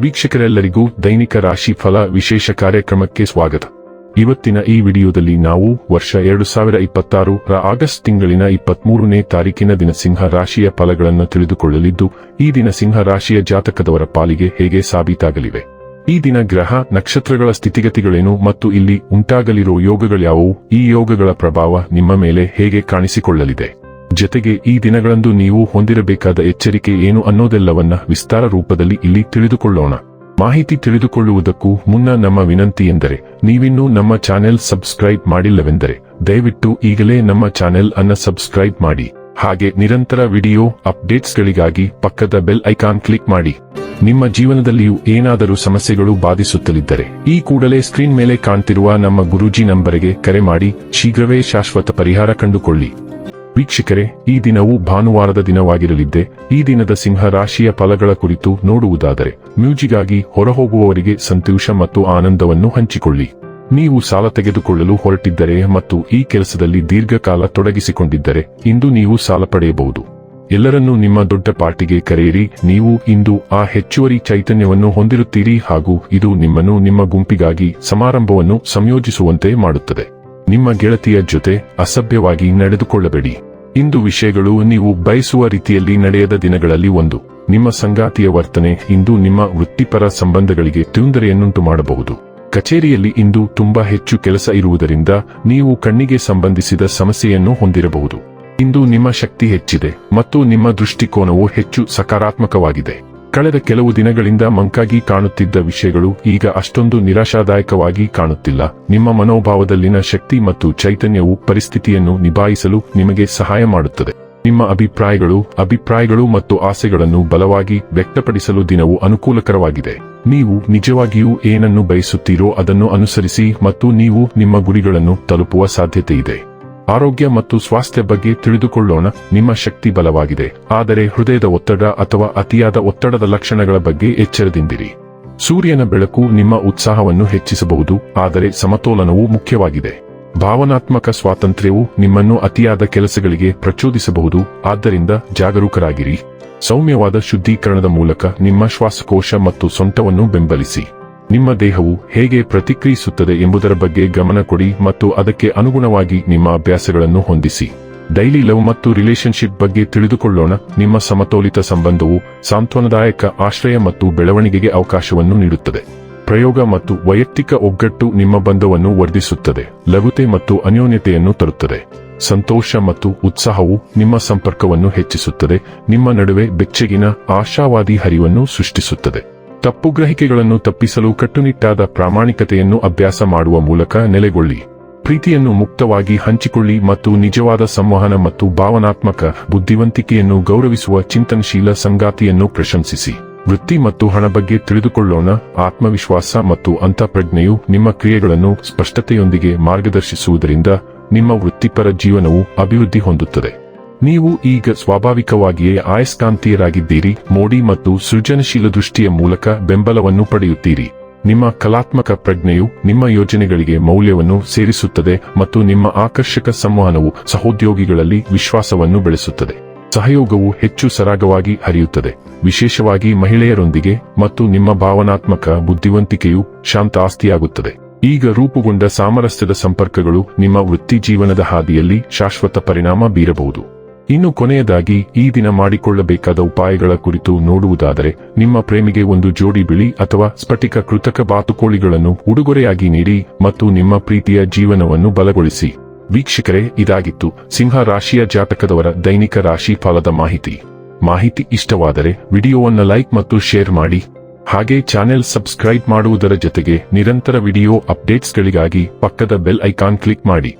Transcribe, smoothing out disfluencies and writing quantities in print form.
ವೀಕ್ಷಕರೆಲ್ಲರಿಗೂ ದೈನಿಕ ರಾಶಿ ಫಲ ವಿಶೇಷ ಕಾರ್ಯಕ್ರಮಕ್ಕೆ ಸ್ವಾಗತ. ಇವತ್ತಿನ ಈ ವಿಡಿಯೋದಲ್ಲಿ ನಾವು ವರ್ಷ 2026 ರ ಆಗಸ್ಟ್ ತಿಂಗಳಿನ 23ನೇ ತಾರೀಕಿನ ದಿನ ಸಿಂಹ ರಾಶಿಯ ಫಲಗಳನ್ನು ತಿಳಿದುಕೊಳ್ಳಲಿದ್ದು, ಈ ದಿನ ಸಿಂಹ ರಾಶಿಯ ಜಾತಕದವರ ಪಾಲಿಗೆ ಹೇಗೆ ಸಾಬೀತಾಗಲಿವೆ, ಈ ದಿನ ಗ್ರಹ ನಕ್ಷತ್ರಗಳ ಸ್ಥಿತಿಗತಿಗಳೇನು ಮತ್ತು ಇಲ್ಲಿ ಉಂಟಾಗಲಿರೋ ಯೋಗಗಳ್ಯಾವುವು, ಈ ಯೋಗಗಳ ಪ್ರಭಾವ ನಿಮ್ಮ ಮೇಲೆ ಹೇಗೆ ಕಾಣಿಸಿಕೊಳ್ಳಲಿದೆ, ಜೊತೆಗೆ ಈ ದಿನಗಳಂದು ನೀವು ಹೊಂದಿರಬೇಕಾದ ಎಚ್ಚರಿಕೆ ಏನು ಅನ್ನೋದೆಲ್ಲವನ್ನ ವಿಸ್ತಾರ ರೂಪದಲ್ಲಿ ಇಲ್ಲಿ ತಿಳಿದುಕೊಳ್ಳೋಣ. ಮಾಹಿತಿ ತಿಳಿದುಕೊಳ್ಳುವುದಕ್ಕೂ ಮುನ್ನ ನಮ್ಮ ವಿನಂತಿ ಎಂದರೆ, ನೀವಿನ್ನೂ ನಮ್ಮ ಚಾನೆಲ್ ಸಬ್ಸ್ಕ್ರೈಬ್ ಮಾಡಿಲ್ಲವೆಂದರೆ ದಯವಿಟ್ಟು ಈಗಲೇ ನಮ್ಮ ಚಾನೆಲ್ ಅನ್ನು ಸಬ್ಸ್ಕ್ರೈಬ್ ಮಾಡಿ. ಹಾಗೆ ನಿರಂತರ ವಿಡಿಯೋ ಅಪ್ಡೇಟ್ಸ್ಗಳಿಗಾಗಿ ಪಕ್ಕದ ಬೆಲ್ ಐಕಾನ್ ಕ್ಲಿಕ್ ಮಾಡಿ. ನಿಮ್ಮ ಜೀವನದಲ್ಲಿಯೂ ಏನಾದರೂ ಸಮಸ್ಯೆಗಳು ಬಾಧಿಸುತ್ತಲಿದ್ದರೆ ಈ ಕೂಡಲೇ ಸ್ಕ್ರೀನ್ ಮೇಲೆ ಕಾಣ್ತಿರುವ ನಮ್ಮ ಗುರೂಜಿ ನಂಬರಿಗೆ ಕರೆ ಮಾಡಿ ಶೀಘ್ರವೇ ಶಾಶ್ವತ ಪರಿಹಾರ ಕಂಡುಕೊಳ್ಳಿ. ವೀಕ್ಷಕರೇ, ಈ ದಿನವು ಭಾನುವಾರದ ದಿನವಾಗಿರಲಿದ್ದೆ. ಈ ದಿನದ ಸಿಂಹ ರಾಶಿಯ ಫಲಗಳ ಕುರಿತು ನೋಡುವುದಾದರೆ, ಮ್ಯೂಜಿಗಾಗಿ ಹೊರಹೋಗುವವರಿಗೆ ಸಂತೋಷ ಮತ್ತು ಆನಂದವನ್ನು ಹಂಚಿಕೊಳ್ಳಿ. ನೀವು ಸಾಲ ತೆಗೆದುಕೊಳ್ಳಲು ಹೊರಟಿದ್ದರೆ ಮತ್ತು ಈ ಕೆಲಸದಲ್ಲಿ ದೀರ್ಘಕಾಲ ತೊಡಗಿಸಿಕೊಂಡಿದ್ದರೆ ಇಂದು ನೀವು ಸಾಲ ಪಡೆಯಬಹುದು. ಎಲ್ಲರನ್ನೂ ನಿಮ್ಮ ದೊಡ್ಡ ಪಾರ್ಟಿಗೆ ಕರೆಯಿರಿ. ನೀವು ಇಂದು ಆ ಹೆಚ್ಚುವರಿ ಚೈತನ್ಯವನ್ನು ಹೊಂದಿರುತ್ತೀರಿ ಹಾಗೂ ಇದು ನಿಮ್ಮನ್ನು ನಿಮ್ಮ ಗುಂಪಿಗಾಗಿ ಸಮಾರಂಭವನ್ನು ಸಂಯೋಜಿಸುವಂತೆ ಮಾಡುತ್ತದೆ. ನಿಮ್ಮ ಗೆಳತಿಯ ಜೊತೆ ಅಸಭ್ಯವಾಗಿ ನಡೆದುಕೊಳ್ಳಬೇಡಿ. ಇಂದು ವಿಷಯಗಳು ನೀವು ಬಯಸುವ ರೀತಿಯಲ್ಲಿ ನಡೆಯದ ದಿನಗಳಲ್ಲಿ ಒಂದು. ನಿಮ್ಮ ಸಂಗಾತಿಯ ವರ್ತನೆ ಇಂದು ನಿಮ್ಮ ವೃತ್ತಿಪರ ಸಂಬಂಧಗಳಿಗೆ ತೊಂದರೆಯನ್ನುಂಟು ಮಾಡಬಹುದು. ಕಚೇರಿಯಲ್ಲಿ ಇಂದು ತುಂಬಾ ಹೆಚ್ಚು ಕೆಲಸ ಇರುವುದರಿಂದ ನೀವು ಕಣ್ಣಿಗೆ ಸಂಬಂಧಿಸಿದ ಸಮಸ್ಯೆಯನ್ನು ಹೊಂದಿರಬಹುದು. ಇಂದು ನಿಮ್ಮ ಶಕ್ತಿ ಹೆಚ್ಚಿದೆ ಮತ್ತು ನಿಮ್ಮ ದೃಷ್ಟಿಕೋನವು ಹೆಚ್ಚು ಸಕಾರಾತ್ಮಕವಾಗಿದೆ. ಕಳೆದ ಕೆಲವು ದಿನಗಳಿಂದ ಮಂಕಾಗಿ ಕಾಣುತ್ತಿದ್ದ ವಿಷಯಗಳು ಈಗ ಅಷ್ಟೊಂದು ನಿರಾಶಾದಾಯಕವಾಗಿ ಕಾಣುತ್ತಿಲ್ಲ. ನಿಮ್ಮ ಮನೋಭಾವದಲ್ಲಿನ ಶಕ್ತಿ ಮತ್ತು ಚೈತನ್ಯವು ಪರಿಸ್ಥಿತಿಯನ್ನು ನಿಭಾಯಿಸಲು ನಿಮಗೆ ಸಹಾಯ ಮಾಡುತ್ತದೆ. ನಿಮ್ಮ ಅಭಿಪ್ರಾಯಗಳು ಮತ್ತು ಆಸೆಗಳನ್ನು ಬಲವಾಗಿ ವ್ಯಕ್ತಪಡಿಸಲು ದಿನವು ಅನುಕೂಲಕರವಾಗಿದೆ. ನೀವು ನಿಜವಾಗಿಯೂ ಏನನ್ನು ಬಯಸುತ್ತೀರೋ ಅದನ್ನು ಅನುಸರಿಸಿ ಮತ್ತು ನೀವು ನಿಮ್ಮ ಗುರಿಗಳನ್ನು ತಲುಪುವ ಸಾಧ್ಯತೆಯಿದೆ. ಆರೋಗ್ಯ ಮತ್ತು ಸ್ವಾಸ್ಥ್ಯ ಬಗ್ಗೆ ತಿಳಿದುಕೊಳ್ಳೋಣ. ನಿಮ್ಮ ಶಕ್ತಿ ಬಲವಾಗಿದೆ, ಆದರೆ ಹೃದಯದ ಒತ್ತಡ ಅಥವಾ ಅತಿಯಾದ ಒತ್ತಡದ ಲಕ್ಷಣಗಳ ಬಗ್ಗೆ ಎಚ್ಚರದಿಂದಿರಿ. ಸೂರ್ಯನ ಬೆಳಕು ನಿಮ್ಮ ಉತ್ಸಾಹವನ್ನು ಹೆಚ್ಚಿಸಬಹುದು, ಆದರೆ ಸಮತೋಲನವು ಮುಖ್ಯವಾಗಿದೆ. ಭಾವನಾತ್ಮಕ ಸ್ವಾತಂತ್ರ್ಯವು ನಿಮ್ಮನ್ನು ಅತಿಯಾದ ಕೆಲಸಗಳಿಗೆ ಪ್ರಚೋದಿಸಬಹುದು, ಆದ್ದರಿಂದ ಜಾಗರೂಕರಾಗಿರಿ. ಸೌಮ್ಯವಾದ ಶುದ್ಧೀಕರಣದ ಮೂಲಕ ನಿಮ್ಮ ಶ್ವಾಸಕೋಶ ಮತ್ತು ಸೊಂಟವನ್ನು ಬೆಂಬಲಿಸಿ. ನಿಮ್ಮ ದೇಹವು ಹೇಗೆ ಪ್ರತಿಕ್ರಿಯಿಸುತ್ತದೆ ಎಂಬುದರ ಬಗ್ಗೆ ಗಮನ ಕೊಡಿ ಮತ್ತು ಅದಕ್ಕೆ ಅನುಗುಣವಾಗಿ ನಿಮ್ಮ ಅಭ್ಯಾಸಗಳನ್ನು ಹೊಂದಿಸಿ. ಡೈಲಿ ಲವ್ ಮತ್ತು ರಿಲೇಶನ್ಶಿಪ್ ಬಗ್ಗೆ ತಿಳಿದುಕೊಳ್ಳೋಣ. ನಿಮ್ಮ ಸಮತೋಲಿತ ಸಂಬಂಧವು ಸಾಂತ್ವನದಾಯಕ ಆಶ್ರಯ ಮತ್ತು ಬೆಳವಣಿಗೆಗೆ ಅವಕಾಶವನ್ನು ನೀಡುತ್ತದೆ. ಪ್ರಯೋಗ ಮತ್ತು ವೈಯಕ್ತಿಕ ಒಗ್ಗಟ್ಟು ನಿಮ್ಮ ಬಂಧವನ್ನು ವರ್ಧಿಸುತ್ತದೆ, ಲಘುತೆ ಮತ್ತು ಅನ್ಯೋನ್ಯತೆಯನ್ನು ತರುತ್ತದೆ. ಸಂತೋಷ ಮತ್ತು ಉತ್ಸಾಹವು ನಿಮ್ಮ ಸಂಪರ್ಕವನ್ನು ಹೆಚ್ಚಿಸುತ್ತದೆ, ನಿಮ್ಮ ನಡುವೆ ಬೆಚ್ಚಗಿನ ಆಶಾವಾದಿ ಹರಿವನ್ನು ಸೃಷ್ಟಿಸುತ್ತದೆ. ತಪ್ಪುಗ್ರಹಿಕೆಗಳನ್ನು ತಪ್ಪಿಸಲು ಕಟ್ಟುನಿಟ್ಟಾದ ಪ್ರಾಮಾಣಿಕತೆಯನ್ನು ಅಭ್ಯಾಸ ಮಾಡುವ ಮೂಲಕ ನೆಲೆಗೊಳ್ಳಿ. ಪ್ರೀತಿಯನ್ನು ಮುಕ್ತವಾಗಿ ಹಂಚಿಕೊಳ್ಳಿ ಮತ್ತು ನಿಜವಾದ ಸಂವಹನ ಮತ್ತು ಭಾವನಾತ್ಮಕ ಬುದ್ಧಿವಂತಿಕೆಯನ್ನು ಗೌರವಿಸುವ ಚಿಂತನಶೀಲ ಸಂಗಾತಿಯನ್ನು ಪ್ರಶಂಸಿಸಿ. ವೃತ್ತಿ ಮತ್ತು ಹಣ ಬಗ್ಗೆ ತಿಳಿದುಕೊಳ್ಳೋಣ. ಆತ್ಮವಿಶ್ವಾಸ ಮತ್ತು ಅಂತಃಪ್ರಜ್ಞೆಯು ನಿಮ್ಮ ಕ್ರಿಯೆಗಳನ್ನು ಸ್ಪಷ್ಟತೆಯೊಂದಿಗೆ ಮಾರ್ಗದರ್ಶಿಸುವುದರಿಂದ ನಿಮ್ಮ ವೃತ್ತಿಪರ ಜೀವನವು ಅಭಿವೃದ್ಧಿ ಹೊಂದುತ್ತದೆ. ನೀವು ಈಗ ಸ್ವಾಭಾವಿಕವಾಗಿಯೇ ಆಯಸ್ಕಾಂತೀಯರಾಗಿದ್ದೀರಿ. ಮೋಡಿ ಮತ್ತು ಸೃಜನಶೀಲ ದೃಷ್ಟಿಯ ಮೂಲಕ ಬೆಂಬಲವನ್ನು ಪಡೆಯುತ್ತೀರಿ. ನಿಮ್ಮ ಕಲಾತ್ಮಕ ಪ್ರಜ್ಞೆಯು ನಿಮ್ಮ ಯೋಜನೆಗಳಿಗೆ ಮೌಲ್ಯವನ್ನು ಸೇರಿಸುತ್ತದೆ ಮತ್ತು ನಿಮ್ಮ ಆಕರ್ಷಕ ಸಂವಹನವು ಸಹೋದ್ಯೋಗಿಗಳಲ್ಲಿ ವಿಶ್ವಾಸವನ್ನು ಬೆಳೆಸುತ್ತದೆ. ಸಹಯೋಗವು ಹೆಚ್ಚು ಸರಾಗವಾಗಿ ಹರಿಯುತ್ತದೆ, ವಿಶೇಷವಾಗಿ ಮಹಿಳೆಯರೊಂದಿಗೆ, ಮತ್ತು ನಿಮ್ಮ ಭಾವನಾತ್ಮಕ ಬುದ್ಧಿವಂತಿಕೆಯು ಶಾಂತ ಆಸ್ತಿಯಾಗುತ್ತದೆ. ಈಗ ರೂಪುಗೊಂಡ ಸಾಮರಸ್ಯದ ಸಂಪರ್ಕಗಳು ನಿಮ್ಮ ವೃತ್ತಿ ಜೀವನದ ಹಾದಿಯಲ್ಲಿ ಶಾಶ್ವತ ಪರಿಣಾಮ ಬೀರಬಹುದು. ಇನ್ನು ಕೊನೆಯದಾಗಿ ಈ ದಿನ ಮಾಡಿಕೊಳ್ಳಬೇಕಾದ ಉಪಾಯಗಳ ಕುರಿತು ನೋಡುವುದಾದರೆ, ನಿಮ್ಮ ಪ್ರೇಮಿಗೆ ಒಂದು ಜೋಡಿ ಬಿಳಿ ಅಥವಾ ಸ್ಫಟಿಕ ಕೃತಕ ಬಾತುಕೋಳಿಗಳನ್ನು ಉಡುಗೊರೆಯಾಗಿ ನೀಡಿ ಮತ್ತು ನಿಮ್ಮ ಪ್ರೀತಿಯ ಜೀವನವನ್ನು ಬಲಗೊಳಿಸಿ. ವೀಕ್ಷಕರೇ, ಇದಾಗಿತ್ತು ಸಿಂಹ ರಾಶಿಯ ಜಾತಕದವರ ದೈನಿಕ ರಾಶಿ ಫಲದ ಮಾಹಿತಿ ಇಷ್ಟವಾದರೆ ವಿಡಿಯೋವನ್ನು ಲೈಕ್ ಮತ್ತು ಶೇರ್ ಮಾಡಿ. ಹಾಗೆ ಚಾನೆಲ್ ಸಬ್ಸ್ಕ್ರೈಬ್ ಮಾಡುವುದರ ಜೊತೆಗೆ ನಿರಂತರ ವಿಡಿಯೋ ಅಪ್ಡೇಟ್ಸ್ಗಳಿಗಾಗಿ ಪಕ್ಕದ ಬೆಲ್ ಐಕಾನ್ ಕ್ಲಿಕ್ ಮಾಡಿ.